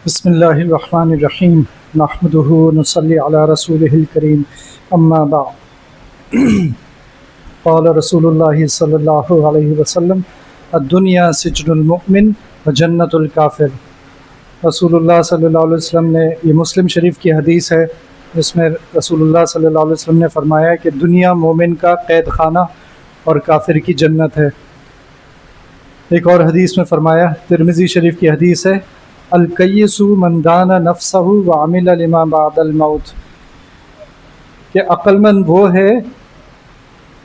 بسم اللہ الرحمن الرحیم نحمده ونصلی علی رسولہ الکریم اما بعد قال رسول اللہ صلی اللہ علیہ وسلم الدنیا سجن المؤمن وجنت الکافر۔ رسول اللہ صلی اللہ علیہ وسلم نے، یہ مسلم شریف کی حدیث ہے، جس میں رسول اللہ صلی اللہ علیہ وسلم نے فرمایا کہ دنیا مومن کا قید خانہ اور کافر کی جنت ہے۔ ایک اور حدیث میں فرمایا، ترمذی شریف کی حدیث ہے، الکیس من دان نفسہ وعمل لما بعد الموت، کہ عقل مند وہ ہے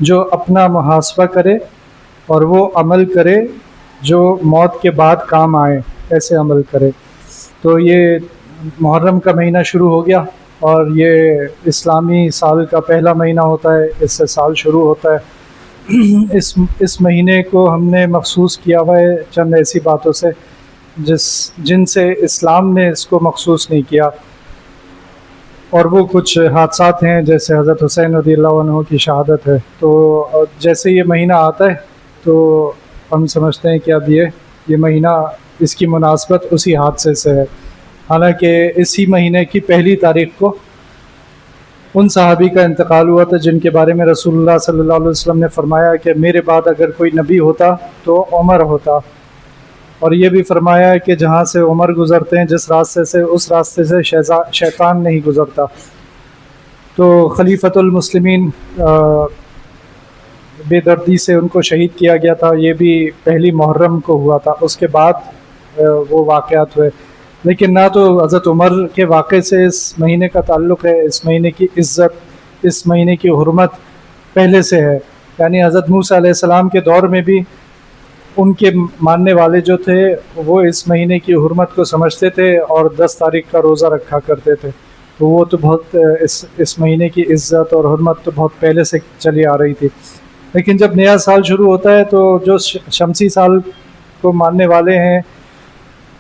جو اپنا محاسبہ کرے اور وہ عمل کرے جو موت کے بعد کام آئے، ایسے عمل کرے۔ تو یہ محرم کا مہینہ شروع ہو گیا اور یہ اسلامی سال کا پہلا مہینہ ہوتا ہے، اس سے سال شروع ہوتا ہے۔ اس مہینے کو ہم نے مخصوص کیا ہوا ہے چند ایسی باتوں سے جن سے اسلام نے اس کو مخصوص نہیں کیا، اور وہ کچھ حادثات ہیں جیسے حضرت حسین رضی اللہ عنہ کی شہادت ہے۔ تو جیسے یہ مہینہ آتا ہے تو ہم سمجھتے ہیں کہ اب یہ مہینہ، اس کی مناسبت اسی حادثے سے ہے، حالانکہ اسی مہینے کی پہلی تاریخ کو ان صحابی کا انتقال ہوا تھا جن کے بارے میں رسول اللہ صلی اللہ علیہ وسلم نے فرمایا کہ میرے بعد اگر کوئی نبی ہوتا تو عمر ہوتا، اور یہ بھی فرمایا ہے کہ جہاں سے عمر گزرتے ہیں جس راستے سے، اس راستے سے شیطان نہیں گزرتا۔ تو خلیفۃ المسلمین بے دردی سے ان کو شہید کیا گیا تھا، یہ بھی پہلی محرم کو ہوا تھا، اس کے بعد وہ واقعات ہوئے۔ لیکن نہ تو حضرت عمر کے واقعے سے اس مہینے کا تعلق ہے، اس مہینے کی عزت، اس مہینے کی حرمت پہلے سے ہے، یعنی حضرت موسیٰ علیہ السلام کے دور میں بھی ان کے ماننے والے جو تھے وہ اس مہینے کی حرمت کو سمجھتے تھے اور 10 تاریخ کا روزہ رکھا کرتے تھے۔ تو وہ تو بہت اس مہینے کی عزت اور حرمت تو بہت پہلے سے چلی آ رہی تھی۔ لیکن جب نیا سال شروع ہوتا ہے تو جو شمسی سال کو ماننے والے ہیں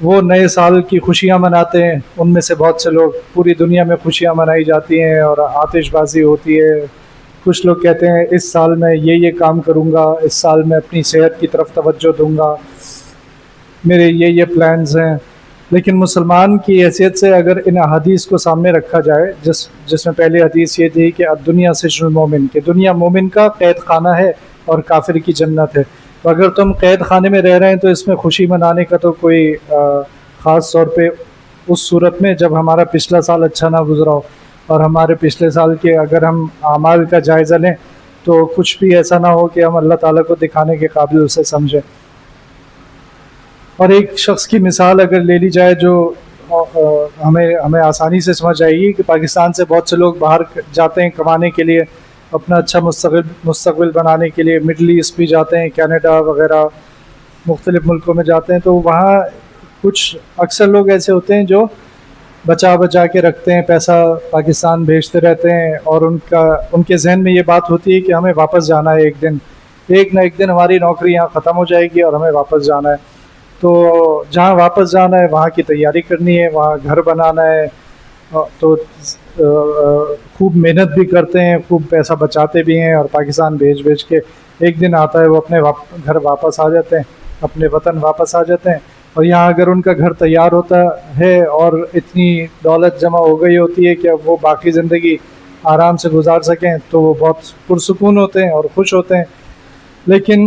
وہ نئے سال کی خوشیاں مناتے ہیں، ان میں سے بہت سے لوگ، پوری دنیا میں خوشیاں منائی جاتی ہیں اور آتش بازی ہوتی ہے۔ کچھ لوگ کہتے ہیں اس سال میں یہ کام کروں گا، اس سال میں اپنی صحت کی طرف توجہ دوں گا، میرے یہ پلانز ہیں۔ لیکن مسلمان کی حیثیت سے اگر ان احادیث کو سامنے رکھا جائے، جس میں پہلی حدیث یہ تھی کہ الدنیا سجن المومن، کہ دنیا مومن کا قید خانہ ہے اور کافر کی جنت ہے، تو اگر تم قید خانے میں رہ رہے ہیں تو اس میں خوشی منانے کا تو کوئی خاص طور پہ اس صورت میں جب ہمارا پچھلا سال اچھا نہ گزرا ہو، اور ہمارے پچھلے سال کے اگر ہم اعمال کا جائزہ لیں تو کچھ بھی ایسا نہ ہو کہ ہم اللہ تعالیٰ کو دکھانے کے قابل اسے سمجھیں۔ اور ایک شخص کی مثال اگر لے لی جائے جو ہمیں آسانی سے سمجھ آئے گی، کہ پاکستان سے بہت سے لوگ باہر جاتے ہیں کمانے کے لیے، اپنا اچھا مستقبل بنانے کے لیے، مڈل ایسٹ بھی جاتے ہیں، کینیڈا وغیرہ مختلف ملکوں میں جاتے ہیں، تو وہاں کچھ اکثر لوگ ایسے ہوتے ہیں جو بچا کے رکھتے ہیں، پیسہ پاکستان بھیجتے رہتے ہیں، اور ان کے ذہن میں یہ بات ہوتی ہے کہ ہمیں واپس جانا ہے، ایک نہ ایک دن ہماری نوکری یہاں ختم ہو جائے گی اور ہمیں واپس جانا ہے۔ تو جہاں واپس جانا ہے وہاں کی تیاری کرنی ہے، وہاں گھر بنانا ہے، تو خوب محنت بھی کرتے ہیں، خوب پیسہ بچاتے بھی ہیں، اور پاکستان بھیج کے ایک دن آتا ہے وہ اپنے گھر واپس آ جاتے ہیں، اپنے وطن واپس آ جاتے ہیں، اور یہاں اگر ان کا گھر تیار ہوتا ہے اور اتنی دولت جمع ہو گئی ہوتی ہے کہ اب وہ باقی زندگی آرام سے گزار سکیں تو وہ بہت پرسکون ہوتے ہیں اور خوش ہوتے ہیں۔ لیکن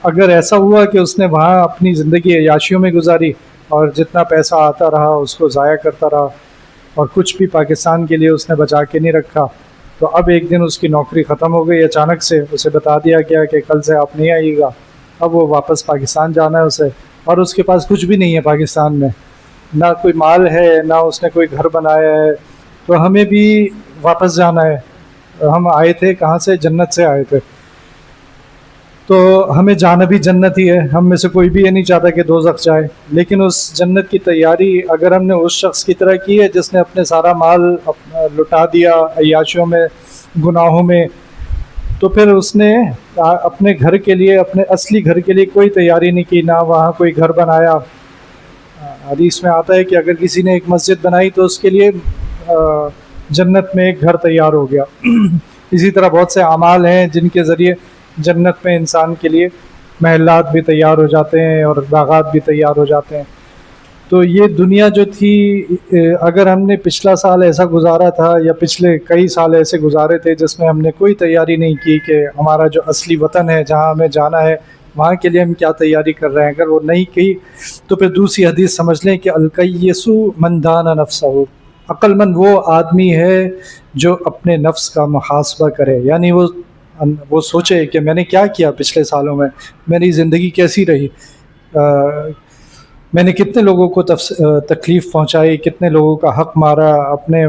اگر ایسا ہوا کہ اس نے وہاں اپنی زندگی عیاشیوں میں گزاری اور جتنا پیسہ آتا رہا اس کو ضائع کرتا رہا، اور کچھ بھی پاکستان کے لیے اس نے بچا کے نہیں رکھا، تو اب ایک دن اس کی نوکری ختم ہو گئی، اچانک سے اسے بتا دیا گیا کہ کل سے آپ نہیں آئیے گا، اب وہ واپس پاکستان جانا ہے اسے، اور اس کے پاس کچھ بھی نہیں ہے پاکستان میں، نہ کوئی مال ہے، نہ اس نے کوئی گھر بنایا ہے، تو ہمیں بھی واپس جانا ہے۔ ہم آئے تھے کہاں سے؟ جنت سے آئے تھے، تو ہمیں جانا بھی جنت ہی ہے، ہم میں سے کوئی بھی یہ نہیں چاہتا کہ دوزخ جائے، لیکن اس جنت کی تیاری اگر ہم نے اس شخص کی طرح کی ہے جس نے اپنے سارا مال لٹا دیا عیاشیوں میں، گناہوں میں، تو پھر اس نے اپنے گھر کے لیے، اپنے اصلی گھر کے لیے کوئی تیاری نہیں کی، نہ وہاں کوئی گھر بنایا۔ حدیث میں آتا ہے کہ اگر کسی نے ایک مسجد بنائی تو اس کے لیے جنت میں ایک گھر تیار ہو گیا۔ اسی طرح بہت سے اعمال ہیں جن کے ذریعے جنت میں انسان کے لیے محلات بھی تیار ہو جاتے ہیں اور باغات بھی تیار ہو جاتے ہیں۔ تو یہ دنیا جو تھی، اگر ہم نے پچھلا سال ایسا گزارا تھا یا پچھلے کئی سال ایسے گزارے تھے جس میں ہم نے کوئی تیاری نہیں کی کہ ہمارا جو اصلی وطن ہے جہاں ہمیں جانا ہے وہاں کے لیے ہم کیا تیاری کر رہے ہیں، اگر وہ نہیں کی تو پھر دوسری حدیث سمجھ لیں کہ الکیس من دان نفسہ، عقل مند وہ آدمی ہے جو اپنے نفس کا محاسبہ کرے، یعنی وہ سوچے کہ میں نے کیا کیا پچھلے سالوں میں، میری زندگی کیسی رہی، میں نے کتنے لوگوں کو تکلیف پہنچائی، کتنے لوگوں کا حق مارا، اپنے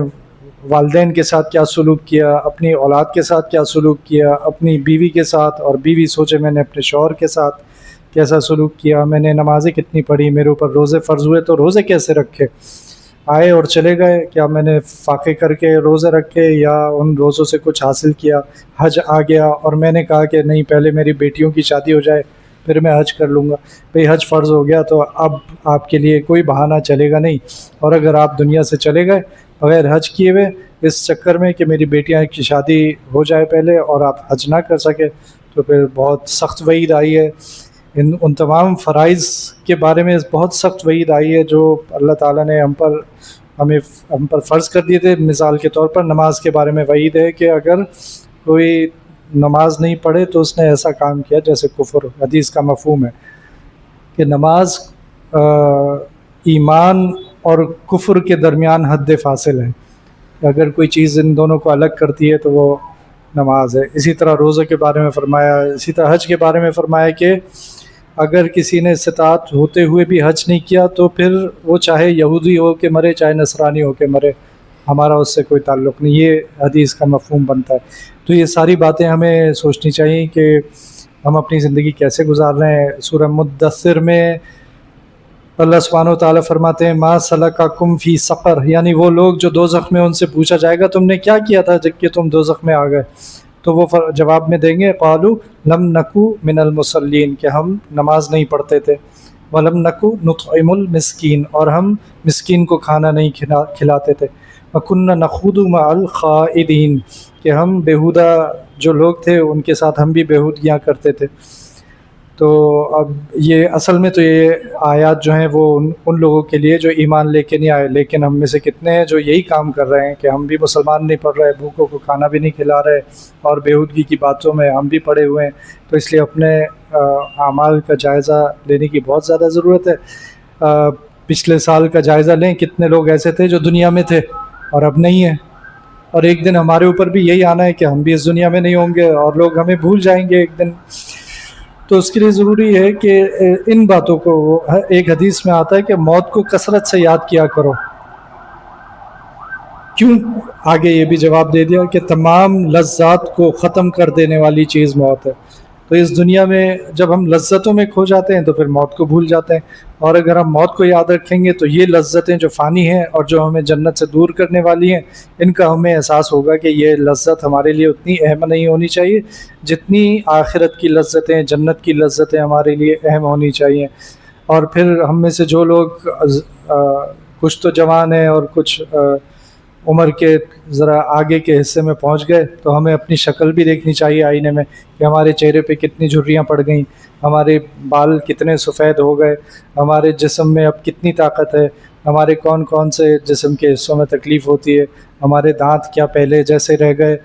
والدین کے ساتھ کیا سلوک کیا، اپنی اولاد کے ساتھ کیا سلوک کیا، اپنی بیوی کے ساتھ، اور بیوی سوچے میں نے اپنے شوہر کے ساتھ کیسا سلوک کیا، میں نے نمازیں کتنی پڑھی، میرے اوپر روزے فرض ہوئے تو روزے کیسے رکھے، آئے اور چلے گئے، کیا میں نے فاقے کر کے روزے رکھے یا ان روزوں سے کچھ حاصل کیا، حج آ گیا اور میں نے کہا کہ نہیں پہلے میری بیٹیوں کی شادی ہو جائے پھر میں حج کر لوں گا، بھئی حج فرض ہو گیا تو اب آپ کے لیے کوئی بہانہ چلے گا نہیں، اور اگر آپ دنیا سے چلے گئے بغیر حج کیے ہوئے اس چکر میں کہ میری بیٹیاں کی شادی ہو جائے پہلے اور آپ حج نہ کر سکے، تو پھر بہت سخت وعید آئی ہے، ان تمام فرائض کے بارے میں بہت سخت وعید آئی ہے جو اللہ تعالیٰ نے ہم پر فرض کر دیے تھے۔ مثال کے طور پر نماز کے بارے میں وعید ہے کہ اگر کوئی نماز نہیں پڑھے تو اس نے ایسا کام کیا جیسے کفر، حدیث کا مفہوم ہے کہ نماز ایمان اور کفر کے درمیان حد فاصل ہے، اگر کوئی چیز ان دونوں کو الگ کرتی ہے تو وہ نماز ہے۔ اسی طرح روزے کے بارے میں فرمایا، اسی طرح حج کے بارے میں فرمایا کہ اگر کسی نے استطاعت ہوتے ہوئے بھی حج نہیں کیا تو پھر وہ چاہے یہودی ہو کے مرے چاہے نصرانی ہو کے مرے، ہمارا اس سے کوئی تعلق نہیں، یہ حدیث کا مفہوم بنتا ہے۔ تو یہ ساری باتیں ہمیں سوچنی چاہیے کہ ہم اپنی زندگی کیسے گزار رہے ہیں۔ سورہ مدثر میں اللہ سبحانہ و تعالیٰ فرماتے ہیں ما سلککم فی سقر، یعنی وہ لوگ جو دوزخ میں ان سے پوچھا جائے گا تم نے کیا کیا تھا جب کہ تم دوزخ میں آ گئے، تو وہ جواب میں دیں گے قالوا لم نکو من المصلین، کہ ہم نماز نہیں پڑھتے تھے، ولم نکو نطعم المسکین، اور ہم مسکین کو کھانا نہیں کھلاتے تھے، وکنا نخوض مع الخائضین، کہ ہم بیہودہ جو لوگ تھے ان کے ساتھ ہم بھی بیہودگیاں کرتے تھے۔ تو اب یہ اصل میں تو یہ آیات جو ہیں وہ ان لوگوں کے لیے جو ایمان لے کے نہیں آئے، لیکن ہم میں سے کتنے ہیں جو یہی کام کر رہے ہیں کہ ہم بھی مسلمان نہیں پڑھ رہے، بھوکوں کو کھانا بھی نہیں کھلا رہے، اور بیہودگی کی باتوں میں ہم بھی پڑے ہوئے ہیں۔ تو اس لیے اپنے اعمال کا جائزہ لینے کی بہت زیادہ ضرورت ہے۔ پچھلے سال کا جائزہ لیں، کتنے لوگ ایسے تھے جو دنیا میں تھے اور اب نہیں ہیں، اور ایک دن ہمارے اوپر بھی یہی آنا ہے کہ ہم بھی اس دنیا میں نہیں ہوں گے اور لوگ ہمیں بھول جائیں گے ایک دن۔ تو اس کے لیے ضروری ہے کہ ان باتوں کو، ایک حدیث میں آتا ہے کہ موت کو کثرت سے یاد کیا کرو، کیوں آگے یہ بھی جواب دے دیا کہ تمام لذات کو ختم کر دینے والی چیز موت ہے۔ تو اس دنیا میں جب ہم لذتوں میں کھو جاتے ہیں تو پھر موت کو بھول جاتے ہیں، اور اگر ہم موت کو یاد رکھیں گے تو یہ لذتیں جو فانی ہیں اور جو ہمیں جنت سے دور کرنے والی ہیں ان کا ہمیں احساس ہوگا کہ یہ لذت ہمارے لیے اتنی اہم نہیں ہونی چاہیے جتنی آخرت کی لذتیں، جنت کی لذتیں ہمارے لیے اہم ہونی چاہیے۔ اور پھر ہم میں سے جو لوگ کچھ تو جوان ہیں اور کچھ عمر کے ذرا آگے کے حصے میں پہنچ گئے تو ہمیں اپنی شکل بھی دیکھنی چاہیے آئینے میں کہ ہمارے چہرے پہ کتنی جھریاں پڑ گئیں، ہمارے بال کتنے سفید ہو گئے، ہمارے جسم میں اب کتنی طاقت ہے، ہمارے کون کون سے جسم کے حصوں میں تکلیف ہوتی ہے، ہمارے دانت کیا پہلے جیسے رہ گئے،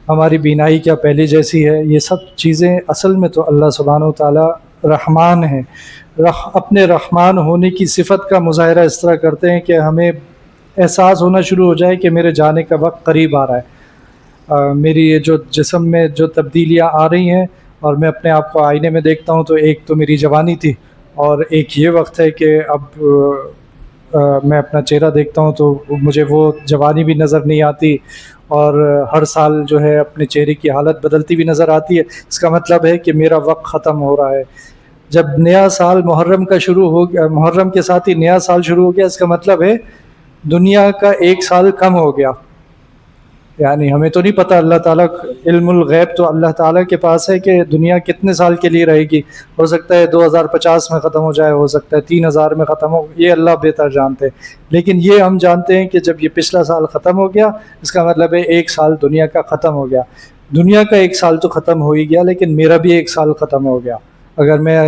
ہماری بینائی کیا پہلے جیسی ہے۔ یہ سب چیزیں اصل میں تو اللہ سبحانہ و تعالیٰ رحمان ہیں، اپنے رحمان ہونے کی صفت کا مظاہرہ اس طرح کرتے ہیں کہ ہمیں احساس ہونا شروع ہو جائے کہ میرے جانے کا وقت قریب آ رہا ہے، میری یہ جو جسم میں جو تبدیلیاں آ رہی ہیں اور میں اپنے آپ کو آئینے میں دیکھتا ہوں تو ایک تو میری جوانی تھی اور ایک یہ وقت ہے کہ اب میں اپنا چہرہ دیکھتا ہوں تو مجھے وہ جوانی بھی نظر نہیں آتی، اور ہر سال جو ہے اپنے چہرے کی حالت بدلتی بھی نظر آتی ہے۔ اس کا مطلب ہے کہ میرا وقت ختم ہو رہا ہے۔ جب نیا سال محرم کا شروع ہو گیا، محرم کے ساتھ ہی نیا سال شروع ہو گیا، اس کا مطلب ہے دنیا کا ایک سال کم ہو گیا۔ یعنی ہمیں تو نہیں پتہ، اللہ تعالیٰ علم الغیب تو اللہ تعالیٰ کے پاس ہے کہ دنیا کتنے سال کے لیے رہے گی، ہو سکتا ہے 2050 میں ختم ہو جائے، ہو سکتا ہے 3000 میں ختم ہو، یہ اللہ بہتر جانتے ہیں۔ لیکن یہ ہم جانتے ہیں کہ جب یہ پچھلا سال ختم ہو گیا اس کا مطلب ہے ایک سال دنیا کا ختم ہو گیا۔ دنیا کا ایک سال تو ختم ہو ہی گیا لیکن میرا بھی ایک سال ختم ہو گیا، اگر میں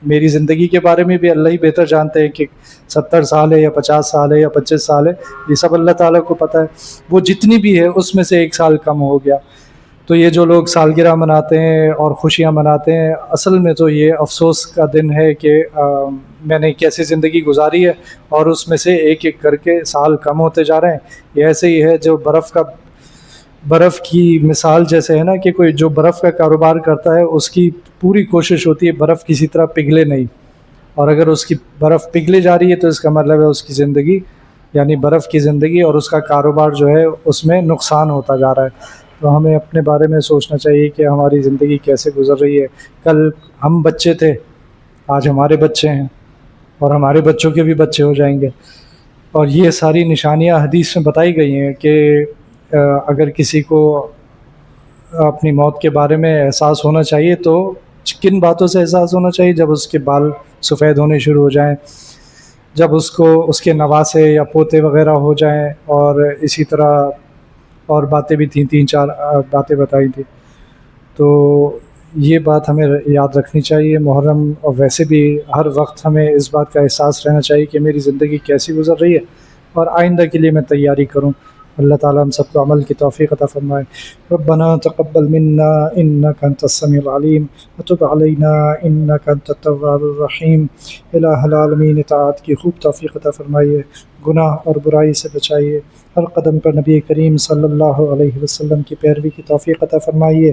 میری زندگی کے بارے میں بھی اللہ ہی بہتر جانتے ہیں کہ 70 سال ہے یا 50 سال ہے یا 25 سال ہے، یہ سب اللہ تعالیٰ کو پتہ ہے. وہ جتنی بھی ہے اس میں سے 1 سال کم ہو گیا. تو یہ جو لوگ سالگرہ مناتے ہیں اور خوشیاں مناتے ہیں، اصل میں تو یہ افسوس کا دن ہے کہ میں نے کیسی زندگی گزاری ہے اور اس میں سے ایک ایک کر کے سال کم ہوتے جا رہے ہیں. یہ ایسے ہی ہے جو برف کی مثال جیسے ہے نا، کہ کوئی جو برف کا کاروبار کرتا ہے اس کی پوری کوشش ہوتی ہے برف کسی طرح پگھلے نہیں، اور اگر اس کی برف پگھلے جا رہی ہے تو اس کا مطلب ہے اس کی زندگی، یعنی برف کی زندگی اور اس کا کاروبار جو ہے اس میں نقصان ہوتا جا رہا ہے. تو ہمیں اپنے بارے میں سوچنا چاہیے کہ ہماری زندگی کیسے گزر رہی ہے. کل ہم بچے تھے، آج ہمارے بچے ہیں، اور ہمارے بچوں کے بھی بچے ہو جائیں گے. اور یہ ساری نشانیاں حدیث میں بتائی گئی ہیں کہ اگر کسی کو اپنی موت کے بارے میں احساس ہونا چاہیے تو کن باتوں سے احساس ہونا چاہیے؟ جب اس کے بال سفید ہونے شروع ہو جائیں، جب اس کو اس کے نواسے یا پوتے وغیرہ ہو جائیں، اور اسی طرح اور باتیں بھی تھیں، 3-4 باتیں بتائی تھیں. تو یہ بات ہمیں یاد رکھنی چاہیے. محرم اور ویسے بھی ہر وقت ہمیں اس بات کا احساس رہنا چاہیے کہ میری زندگی کیسی گزر رہی ہے اور آئندہ کے لیے میں تیاری کروں. اللہ تعالیٰ ہم سب کو عمل کی توفیق عطا فرمائے. ربنا تقبل منا انك انت السميع العليم وتب علينا انك انت التواب الرحیم. الہ العالمین اطاعت کی خوب توفیق عطا فرمائیے، گناہ اور برائی سے بچائیے، ہر قدم پر نبی کریم صلی اللہ علیہ وسلم کی پیروی کی توفیق عطا فرمائیے،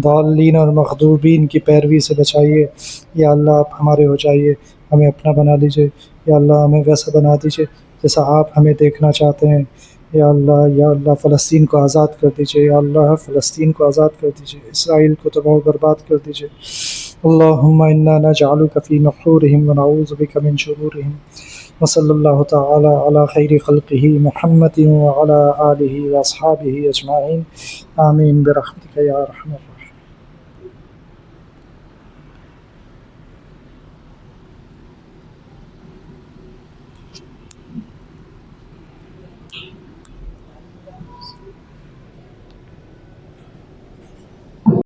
ضالین اور مغضوبین کی پیروی سے بچائیے. یا اللہ آپ ہمارے ہو جائیے، ہمیں اپنا بنا لیجیے. یا اللہ ہمیں ویسا بنا دیجیے جیسا آپ ہمیں دیکھنا چاہتے ہیں. یا اللہ فلسطین کو آزاد کر دیجیے. یا اللہ فلسطین کو آزاد کر دیجیے، اسرائیل کو تباہ و برباد کر دیجیے. اللہم انا نجعلک فی نحورہم ونعوذ بک من شرورہم. وصلی اللہ تعالی علی خیر خلقہ محمد وعلی آلہ واصحابہ اجمعین. آمین برحمتک یا ارحم الراحمین.